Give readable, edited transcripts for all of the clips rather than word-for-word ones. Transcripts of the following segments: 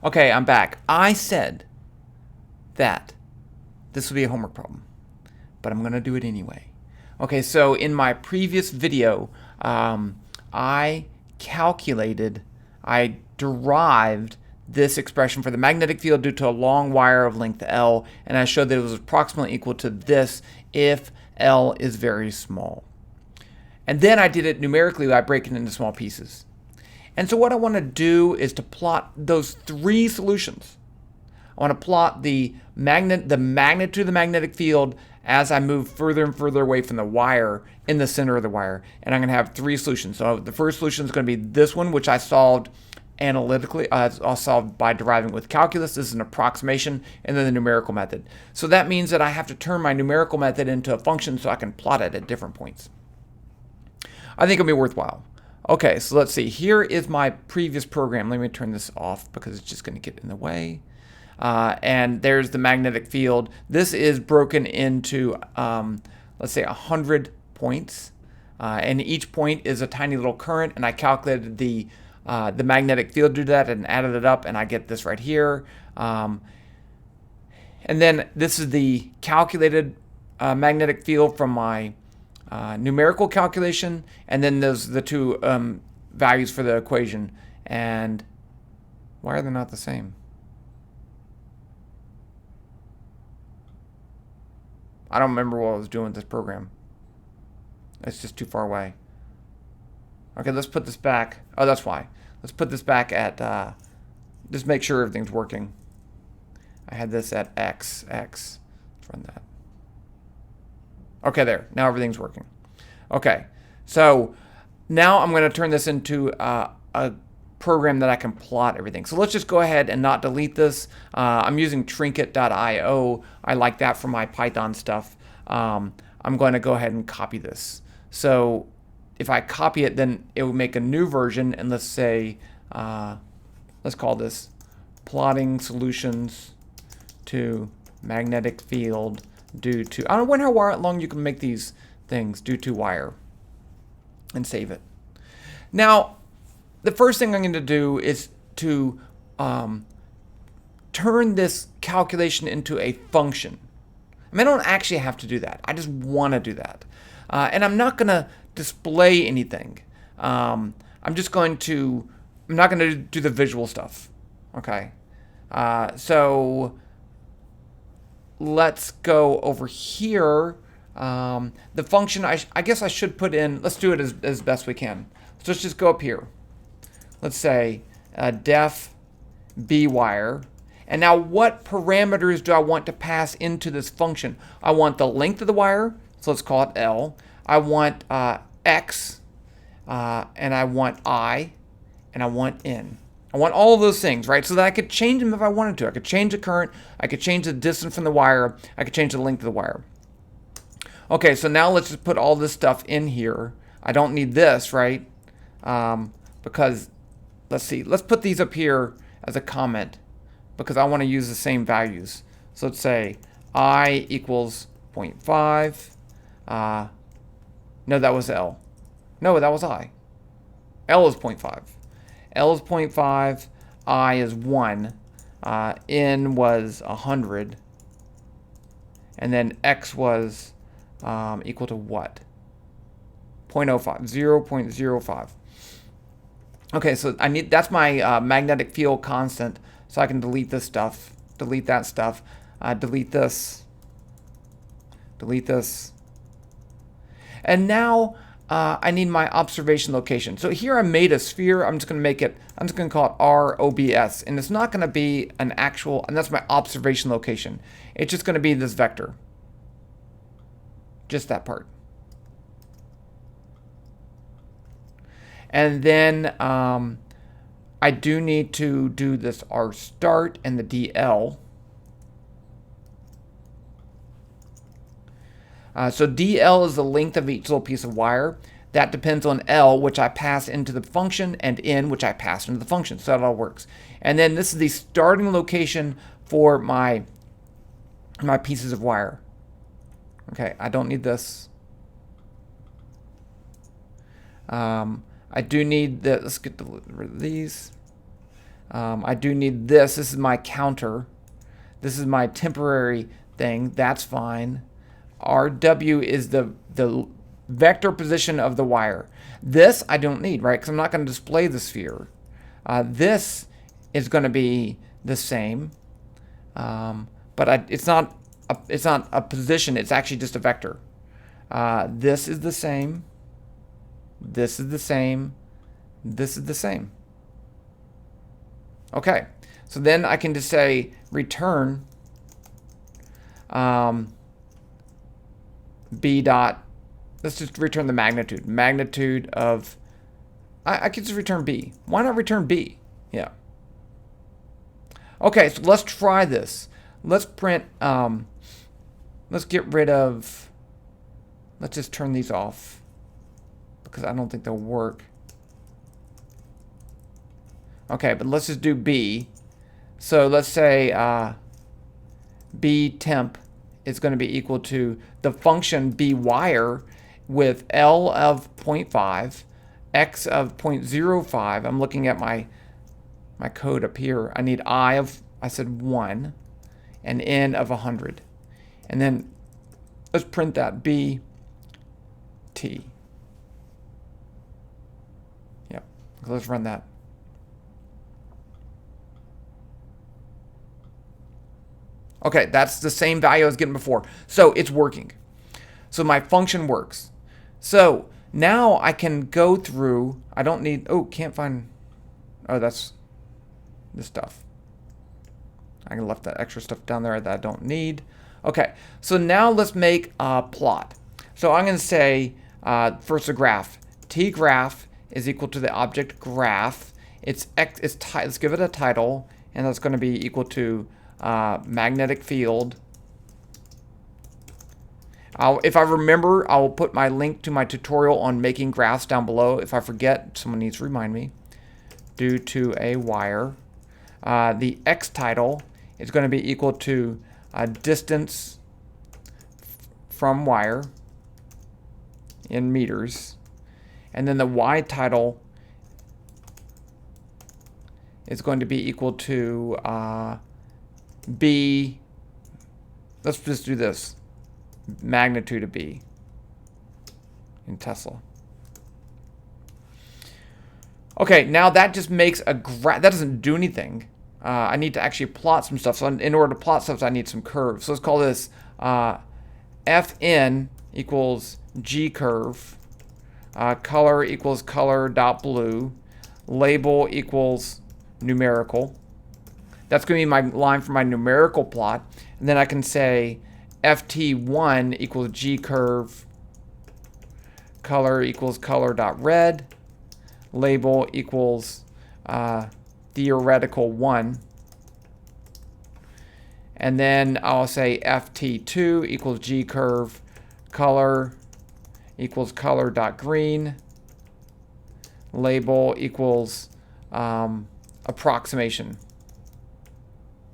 Okay, I'm back. I said that this would be a homework problem, but I'm going to do it anyway. Okay, so in my previous video, I calculated, I derived this expression for the magnetic field due to a long wire of length L, and I showed that it was approximately equal to this if L is very small. And then I did it numerically by breaking it into small pieces. And so what I want to do is to plot those three solutions. I want to plot the magnitude of the magnetic field as I move further and further away from the wire in the center of the wire. And I'm going to have three solutions. So the first solution is going to be this one, which I solved analytically. I'll solve by deriving with calculus. This is an approximation, and then the numerical method. So that means that I have to turn my numerical method into a function so I can plot it at different points. I think it'll be worthwhile. Okay, so let's see. Here is my previous program. Let me turn this off because it's just going to get in the way. And there's the magnetic field. This is broken into, let's say, 100 points. And each point is a tiny little current. And I calculated the magnetic field due to that and added it up. And I get this right here. And then this is the calculated magnetic field from my numerical calculation, and then those the two values for the equation. And why are they not the same? I don't remember what I was doing with this program. It's just too far away. Okay, let's put this back. Oh, that's why. Let's put this back at, just make sure everything's working. I had this at X. Let's run that. Okay, there. Now everything's working. Okay, so now I'm going to turn this into a program that I can plot everything. So let's just go ahead and not delete this. I'm using Trinket.io. I like that for my Python stuff. I'm going to go ahead and copy this. So if I copy it, then it will make a new version. And let's say, let's call this plotting solutions to magnetic field due to, I don't know how long you can make these things, due to wire, and save it. Now, the first thing I'm going to do is to turn this calculation into a function. I mean, I don't actually have to do that. I just want to do that. And I'm not going to display anything. I'm not going to do the visual stuff. Okay. So let's go over here. The function, I guess I should put in, let's do it as best we can. So let's just go up here. Let's say def b wire. And now what parameters do I want to pass into this function? I want the length of the wire, so let's call it L. I want X, and I want I, and I want N. I want all of those things, right? So that I could change them if I wanted to. I could change the current, I could change the distance from the wire, I could change the length of the wire. Okay, so now let's just put all this stuff in here. I don't need this, right? Because, let's see, let's put these up here as a comment because I want to use the same values. So let's say I equals 0.5. No, that was L. No, that was I. L is 0.5. L is 0.5. I is 1. N was 100. And then X was equal to what? 0.05. 0.05. Okay, so that's my magnetic field constant. So I can delete this stuff, delete that stuff, delete this, delete this. And now I need my observation location. So here I made a sphere. I'm just going to call it ROBS. And it's not going to be an actual, and that's my observation location. It's just going to be this vector. Just that part. And then I do need to do this R start and the DL. So DL is the length of each little piece of wire. That depends on L, which I pass into the function, and N, which I pass into the function. So that all works. And then this is the starting location for my pieces of wire. Okay, I don't need this. I do need the, let's get rid of these. I do need this. This is my counter. This is my temporary thing. That's fine. RW is the vector position of the wire. This I don't need, right? Because I'm not going to display the sphere. This is going to be the same, but it's not a position. It's actually just a vector. This is the same. This is the same. This is the same. Okay, so then I can just say return B dot. Let's just return the magnitude. Magnitude of. I could just return B. Why not return B? Yeah. Okay, so let's try this. Let's print. Let's get rid of. Let's just turn these off because I don't think they'll work. Okay, but let's just do B. So let's say B temp is going to be equal to the function B wire with L of 0.5, X of 0.05. I'm looking at my code up here. I need I said 1, and N of 100. And then let's print that B T. Yep, let's run that. Okay, that's the same value I was getting before. So it's working. So my function works. So now I can go through, I don't need, can't find, that's this stuff. I can left that extra stuff down there that I don't need. Okay, so now let's make a plot. So I'm going to say, first a graph. T graph is equal to the object graph. Let's give it a title, and that's going to be equal to magnetic field. If I remember, I will put my link to my tutorial on making graphs down below. If I forget, someone needs to remind me. Due to a wire. The X title is going to be equal to distance from wire in meters. And then the Y title is going to be equal to B, let's just do this, magnitude of B in Tesla. Okay, now that just makes a graph. That doesn't do anything. I need to actually plot some stuff. So in order to plot stuff, I need some curves. So let's call this Fn equals G curve. Color equals color dot blue. Label equals numerical. That's going to be my line for my numerical plot. And then I can say ft1 equals G curve. Color equals color dot red. Label equals theoretical 1. And then I'll say ft2 equals G curve. Color equals color dot green. Label equals approximation.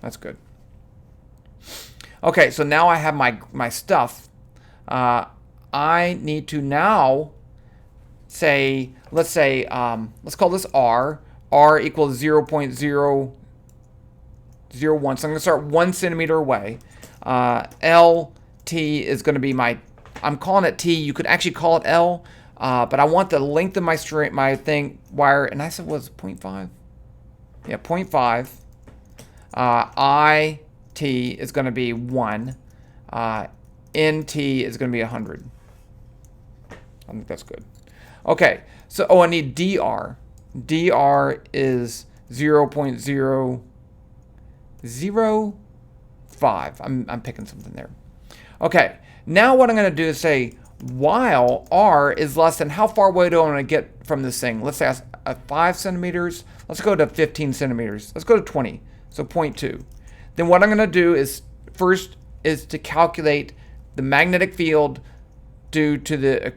That's good. Okay, so now I have my stuff. I need to now say, let's call this R. R equals 0.001. So I'm going to start 1 centimeter away. LT is going to be I'm calling it T. You could actually call it L, but I want the length of my wire, and I said was 0.5. Yeah, 0.5. IT is going to be 1. NT is going to be 100. I think that's good. Okay, so I need DR. DR is 0.005. I'm picking something there. Okay, now what I'm going to do is say while R is less than, how far away do I want to get from this thing? Let's say 5 centimeters. Let's go to 15 centimeters. Let's go to 20. So 0.2. Then what I'm going to do is first is to calculate the magnetic field due to the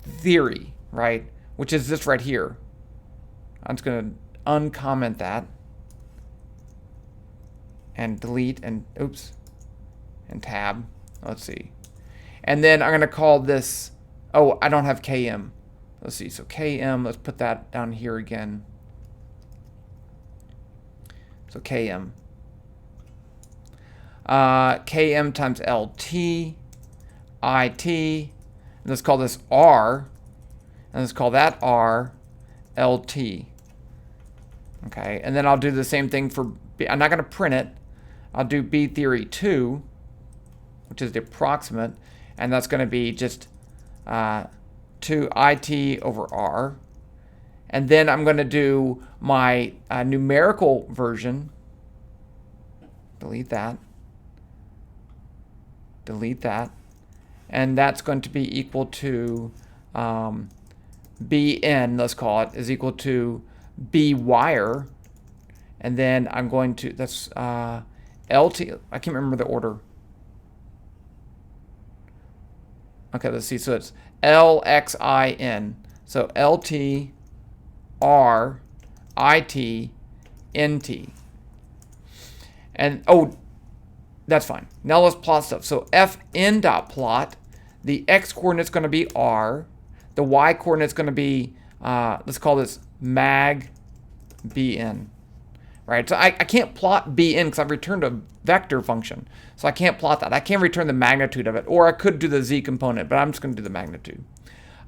theory, right? Which is this right here. I'm just going to uncomment that and delete and oops and tab. Let's see. And then I'm going to call this, I don't have Km. Let's see. So Km, let's put that down here again. So Km. Km times Lt, It, and let's call this R, and let's call that R, Lt. Okay, and then I'll do the same thing for B. I'm not going to print it. I'll do B theory 2, which is the approximate, and that's going to be just 2 It over R. And then I'm going to do my numerical version. Delete that. Delete that. And that's going to be equal to Bn, let's call it, is equal to B wire. And then I'm going to, that's LT, I can't remember the order. Okay, let's see. So it's LXIN. So LT, R, IT, NT. And, oh, that's fine. Now let's plot stuff. So Fn dot plot, the x coordinate's going to be R. The y coordinate's going to be, let's call this mag Bn. Right, so I can't plot Bn because I've returned a vector function. So I can't plot that. I can't return the magnitude of it. Or I could do the z component, but I'm just going to do the magnitude.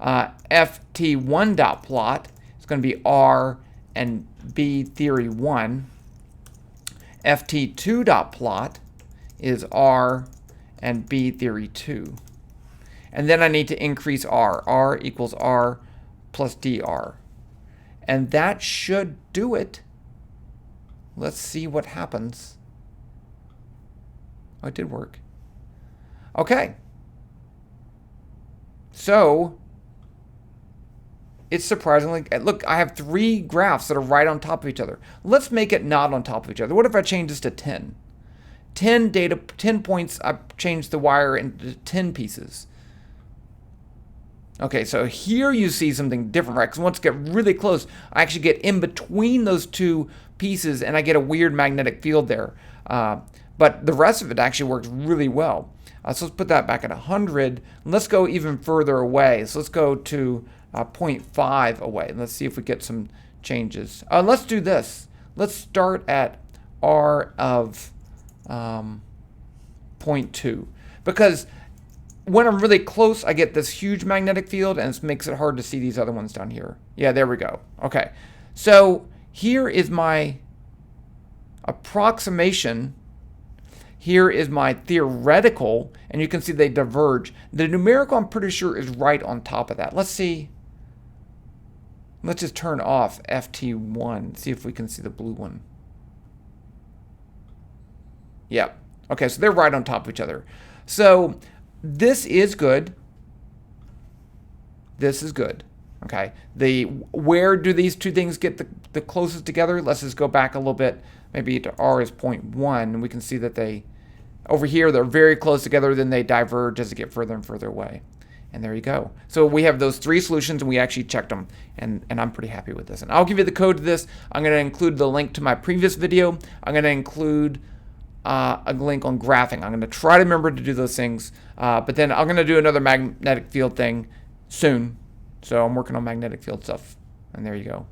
Ft1 dot plot is going to be R and B theory 1. Ft2 dot plot is R and B theory 2. And then I need to increase R. R equals R plus dr. And that should do it. Let's see what happens. Oh, it did work. Okay. So, it's surprisingly, look, I have 3 graphs that are right on top of each other. Let's make it not on top of each other. What if I change this to 10? 10 points, I've changed the wire into 10 pieces. Okay, so here you see something different, right? Because once I get really close, I actually get in between those 2 pieces and I get a weird magnetic field there. But the rest of it actually works really well. So let's put that back at 100. Let's go even further away. So let's go to 0.5 away. Let's see if we get some changes. Let's do this. Let's start at R of 0.2. Because when I'm really close, I get this huge magnetic field, and it makes it hard to see these other ones down here. Yeah, there we go. Okay, so here is my approximation. Here is my theoretical, and you can see they diverge. The numerical, I'm pretty sure, is right on top of that. Let's see. Let's just turn off FT1, see if we can see the blue one. Yep. Okay, so they're right on top of each other. So this is good. This is good. Okay. Where do these 2 things get the closest together? Let's just go back a little bit, maybe to R is 0.1, and we can see that over here, they're very close together, then they diverge as they get further and further away. And there you go. So we have those 3 solutions, and we actually checked them, and I'm pretty happy with this. And I'll give you the code to this. I'm going to include the link to my previous video. I'm going to include a link on graphing. I'm going to try to remember to do those things, but then I'm going to do another magnetic field thing soon. So I'm working on magnetic field stuff, and there you go.